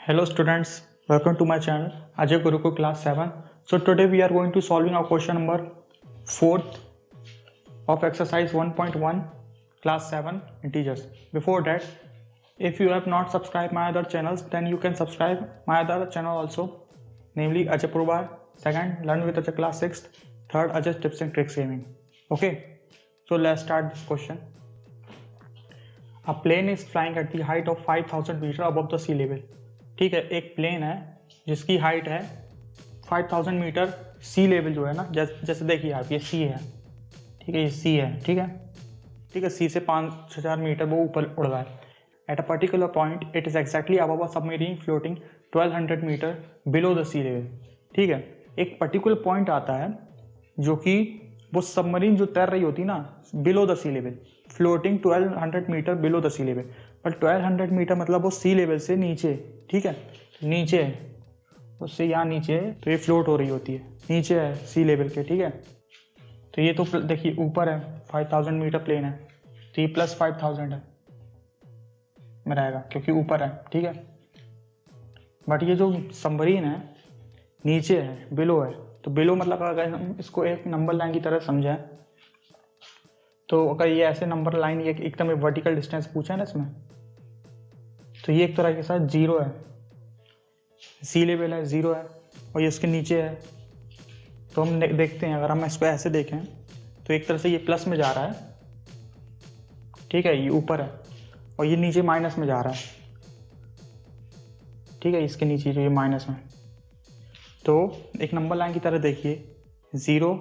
Hello students, welcome to my channel Ajay Gurukul class 7. So today we are going to solving our question number 4th of exercise 1.1 class 7 integers. Before that, if you have not subscribed my other channels, then you can subscribe my other channel also, namely Ajay Purwar, second Learn with Ajay class 6th, third Ajay tips and tricks gaming. Okay, so let's start this question. A plane is flying at the height of 5000 meter above the sea level. ठीक है, एक plane है जिसकी height है 5000 metre सी level जो है ना, जैसे देखिए आप, ये सी है, ठीक है, ये सी है, ठीक है, सी से 5000 मीटर वो ऊपर उड़ रहा है. At a particular point it is exactly above a submarine floating 1200 metre below the sea level. ठीक है, एक पर्टिकुलर पॉइंट आता है जो कि वो सबमरीन जो तैर रही होती है ना below the sea level, floating 1200 metre below the sea level. पर 1200 मीटर मतलब वो सी लेवल से नीचे, ठीक है, नीचे उससे यहाँ नीचे, तो ये फ्लोट हो रही होती है, नीचे है सी लेवल के. ठीक है, तो ये तो देखिए ऊपर है, 5000 मीटर प्लेन है, तो ये प्लस 5000 है में रहेगा क्योंकि ऊपर है. ठीक है, बट ये जो सबमरीन है नीचे है, बिलो है. तो बिलो मतलब अगर हम इसको एक नंबर लाइन की तरह समझें, तो अगर ये ऐसे नंबर लाइन एकदम वर्टिकल डिस्टेंस पूछा है ना इसमें, तो ये एक तरह के साथ जीरो है, सी लेवल है, जीरो है, और ये इसके नीचे है. तो हम देखते हैं, अगर हम इसको ऐसे देखें तो एक तरह से ये प्लस में जा रहा है, ठीक है, ये ऊपर है, और ये नीचे माइनस में जा रहा है. ठीक है, इसके नीचे जो ये माइनस में, तो एक नंबर लाइन की तरह देखिए, जीरो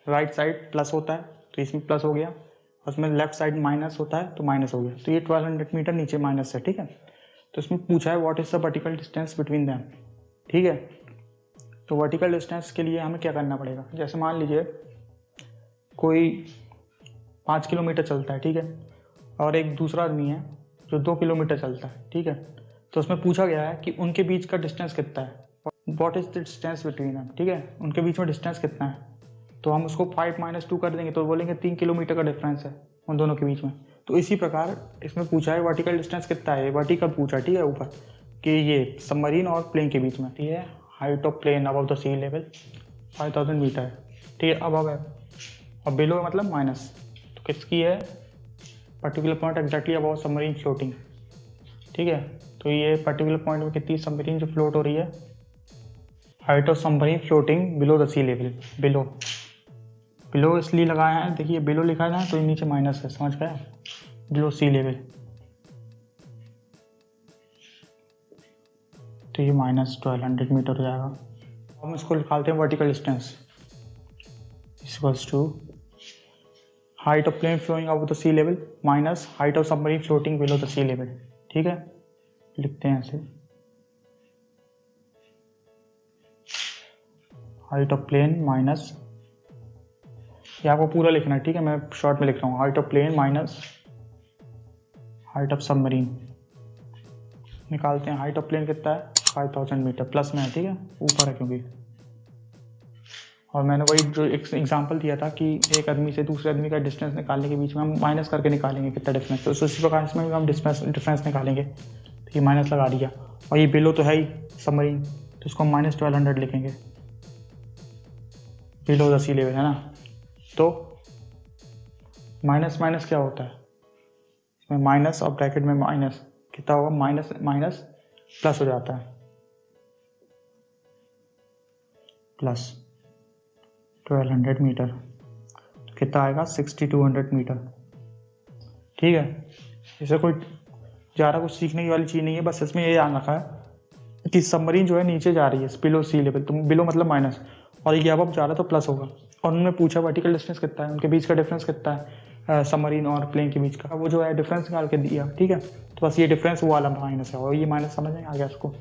राइट साइड प्लस होता है तो इसमें प्लस हो गया, और उसमें लेफ्ट साइड माइनस होता है तो माइनस हो गया. तो ये 1200 मीटर नीचे माइनस है. ठीक है, तो इसमें पूछा है what is the vertical distance between them. ठीक है, तो वर्टिकल डिस्टेंस के लिए हमें क्या करना पड़ेगा, जैसे मान लीजिए कोई 5 किलोमीटर चलता है, ठीक है, और एक दूसरा आदमी है जो 2 किलोमीटर चलता है. ठीक है, तो उसमें पूछा गया है कि उनके बीच का डिस्टेंस कितना है, what is the distance between them. ठीक है, उनके बीच में डिस्टेंस कितना है, तो हम उसको 5 - 2 कर देंगे तो बोलेंगे 3 किलोमीटर का डिफरेंस है उन दोनों के बीच में. तो इसी प्रकार इसमें पूछा है वर्टिकल डिस्टेंस कितना है, वर्टिकल पूछा, ठीक है, ऊपर कि ये सबमरीन और प्लेन के बीच में. ठीक है, height of plane above the sea level 5000 metre है. ठीक है, अबव है, और बिलो मतलब माइनस. तो किसकी है, particular point exactly above submarine floating. ठीक है, तो ये पर्टिकुलर पॉइंट में कितनी सबमरीन जो फ्लोट हो रही है, height of submarine floating below the sea level. Below इसलिए लगाया है, देखिए बिलो लिखा है ना, तो ये नीचे माइनस है, समझ गए, बिलो सी लेवल, तो ये माइनस 1200 मीटर हो जाएगा. हम इसको निकालते हैं vertical distance equals to height of plane flowing above the sea level minus height of submarine floating below the sea level. ठीक है, लिखते हैं ऐसे, हाइट ऑफ प्लेन माइनस, ये आपको पूरा लिखना है. ठीक है, मैं शॉर्ट में लिख रहा हूँ, height of plane minus height of submarine. निकालते हैं, हाइट ऑफ प्लेन कितना है 5000 मीटर, प्लस में है, ठीक है, ऊपर है क्योंकि, और मैंने वही जो एक एग्जांपल दिया था कि एक आदमी से दूसरे आदमी का डिस्टेंस निकालने के बीच में हम माइनस करके निकालेंगे कितना डिफरेंस. तो उसी प्रकार इसमें भी हम डिफरेंस निकालेंगे, तो ये माइनस लगा दिया, और ये बिलो तो है ही सबमरीन, तो इसको हम माइनस 1200 लिखेंगे, बिलो द सी लेवल है ना. तो माइनस माइनस क्या होता है, इसमें माइनस और ब्रैकेट में माइनस कितना होगा, माइनस माइनस प्लस हो जाता है, प्लस 1200 मीटर, तो कितना आएगा 6200 मीटर. ठीक है, इसे कोई ज़्यादा कुछ सीखने की वाली चीज़ नहीं है, बस इसमें ये ध्यान रखा है कि सबमरीन जो है नीचे जा रही है बिलो सी लेवल, तो बिलो मतलब माइनस, और ये अब जा रहा है तो प्लस होगा. और उन्होंने पूछा वर्टिकल डिस्टेंस कितना है, उनके बीच का डिफरेंस कितना है, सबमरीन और प्लेन के बीच का, वो जो है डिफरेंस निकाल के दिया. ठीक है, तो बस ये डिफरेंस वो वाला माइनस है, और ये माइनस समझ में आ गया इसको.